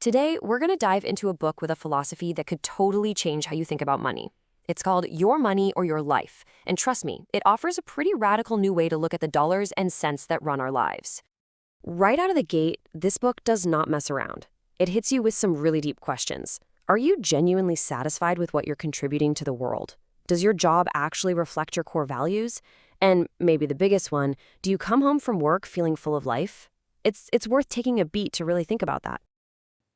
Today, we're going to dive into a book with a philosophy that could totally change how you think about money. It's called Your Money or Your Life, and trust me, it offers a pretty radical new way to look at the dollars and cents that run our lives. Right out of the gate, this book does not mess around. It hits you with some really deep questions. Are you genuinely satisfied with what you're contributing to the world? Does your job actually reflect your core values? And maybe the biggest one, do you come home from work feeling full of life? It's worth taking a beat to really think about that.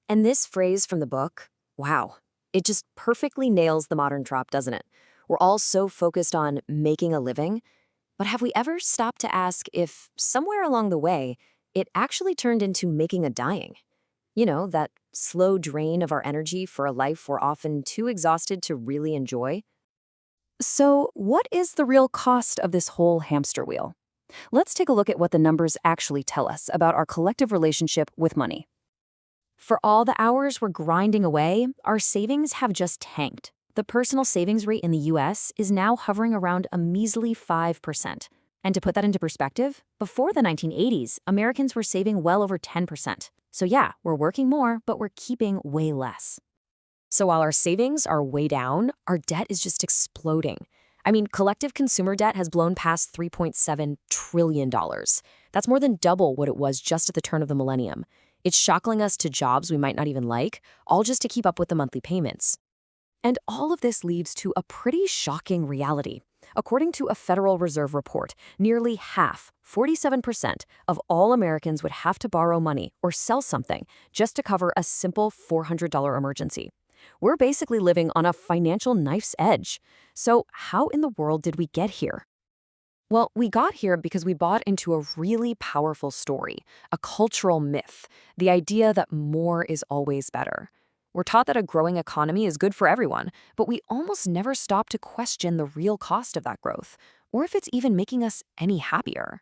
And this phrase from the book, wow, it just perfectly nails the modern trope, doesn't it? We're all so focused on making a living, but have we ever stopped to ask if somewhere along the way, it actually turned into making a dying? You know, that slow drain of our energy for a life we're often too exhausted to really enjoy? So, what is the real cost of this whole hamster wheel? Let's take a look at what the numbers actually tell us about our collective relationship with money. For all the hours we're grinding away, our savings have just tanked. The personal savings rate in the US is now hovering around a measly 5%. And to put that into perspective, before the 1980s, Americans were saving well over 10%. So yeah, we're working more, but we're keeping way less. So while our savings are way down, our debt is just exploding. I mean, collective consumer debt has blown past $3.7 trillion. That's more than double what it was just at the turn of the millennium. It's shackling us to jobs we might not even like, all just to keep up with the monthly payments. And all of this leads to a pretty shocking reality. According to a Federal Reserve report, nearly half, 47%, of all Americans would have to borrow money or sell something just to cover a simple $400 emergency. We're basically living on a financial knife's edge. So how in the world did we get here? Well, we got here because we bought into a really powerful story, a cultural myth, the idea that more is always better. We're taught that a growing economy is good for everyone, but we almost never stop to question the real cost of that growth, or if it's even making us any happier.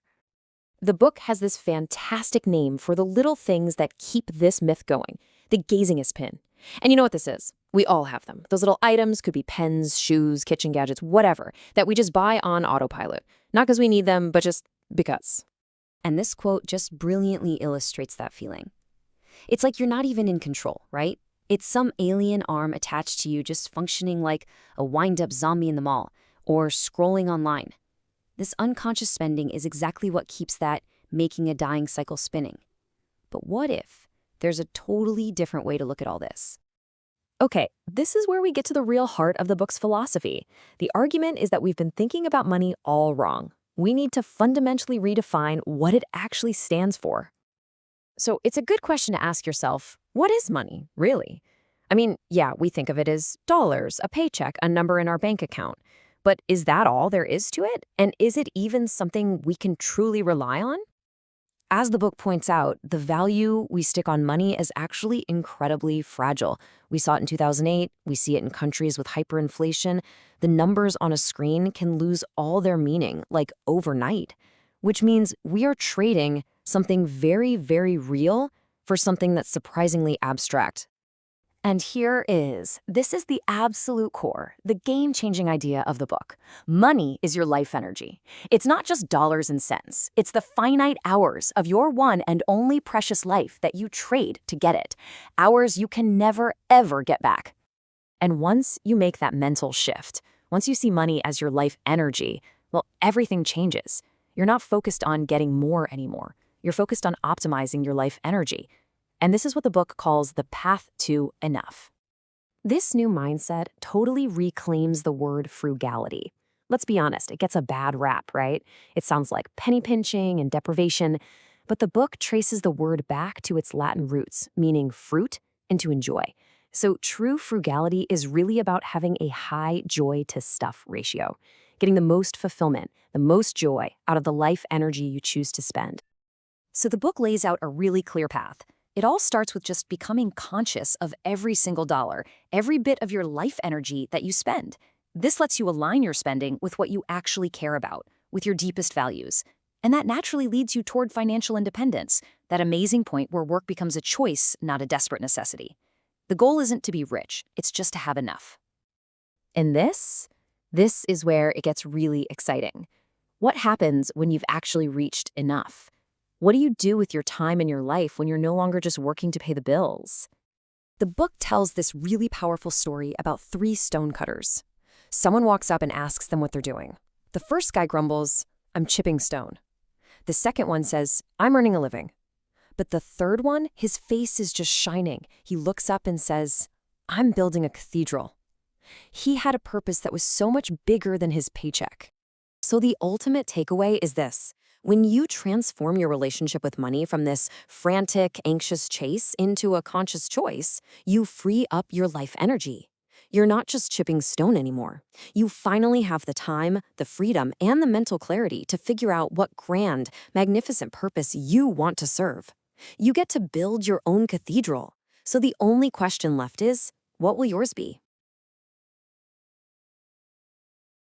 The book has this fantastic name for the little things that keep this myth going, the gazingest pin. And you know what this is? We all have them. Those little items could be pens, shoes, kitchen gadgets, whatever, that we just buy on autopilot. Not because we need them, but just because. And this quote just brilliantly illustrates that feeling. It's like you're not even in control, right? It's some alien arm attached to you just functioning like a wind-up zombie in the mall or scrolling online. This unconscious spending is exactly what keeps that making a dying cycle spinning. But what if there's a totally different way to look at all this? Okay, this is where we get to the real heart of the book's philosophy. The argument is that we've been thinking about money all wrong. We need to fundamentally redefine what it actually stands for. So it's a good question to ask yourself, what is money, really? I mean, yeah, we think of it as dollars, a paycheck, a number in our bank account. But is that all there is to it? And is it even something we can truly rely on? As the book points out, the value we stick on money is actually incredibly fragile. We saw it in 2008. We see it in countries with hyperinflation. The numbers on a screen can lose all their meaning, like overnight, which means we are trading something very, very real for something that's surprisingly abstract. And this is the absolute core, the game-changing idea of the book. Money is your life energy. It's not just dollars and cents. It's the finite hours of your one and only precious life that you trade to get it. Hours you can never, ever get back. And once you make that mental shift, once you see money as your life energy, well, everything changes. You're not focused on getting more anymore. You're focused on optimizing your life energy. And this is what the book calls the path to enough. This new mindset totally reclaims the word frugality. Let's be honest, it gets a bad rap, right? It sounds like penny pinching and deprivation, but the book traces the word back to its Latin roots, meaning fruit and to enjoy. So true frugality is really about having a high joy to stuff ratio, getting the most fulfillment, the most joy out of the life energy you choose to spend. So the book lays out a really clear path. It all starts with just becoming conscious of every single dollar, every bit of your life energy that you spend. This lets you align your spending with what you actually care about, with your deepest values. And that naturally leads you toward financial independence, that amazing point where work becomes a choice, not a desperate necessity. The goal isn't to be rich, it's just to have enough. And this is where it gets really exciting. What happens when you've actually reached enough? What do you do with your time and your life when you're no longer just working to pay the bills? The book tells this really powerful story about 3 stonecutters. Someone walks up and asks them what they're doing. The first guy grumbles, "I'm chipping stone." The second one says, "I'm earning a living." But the third one, his face is just shining. He looks up and says, "I'm building a cathedral." He had a purpose that was so much bigger than his paycheck. So the ultimate takeaway is this. When you transform your relationship with money from this frantic, anxious chase into a conscious choice, you free up your life energy. You're not just chipping stone anymore. You finally have the time, the freedom, and the mental clarity to figure out what grand, magnificent purpose you want to serve. You get to build your own cathedral. So the only question left is, what will yours be?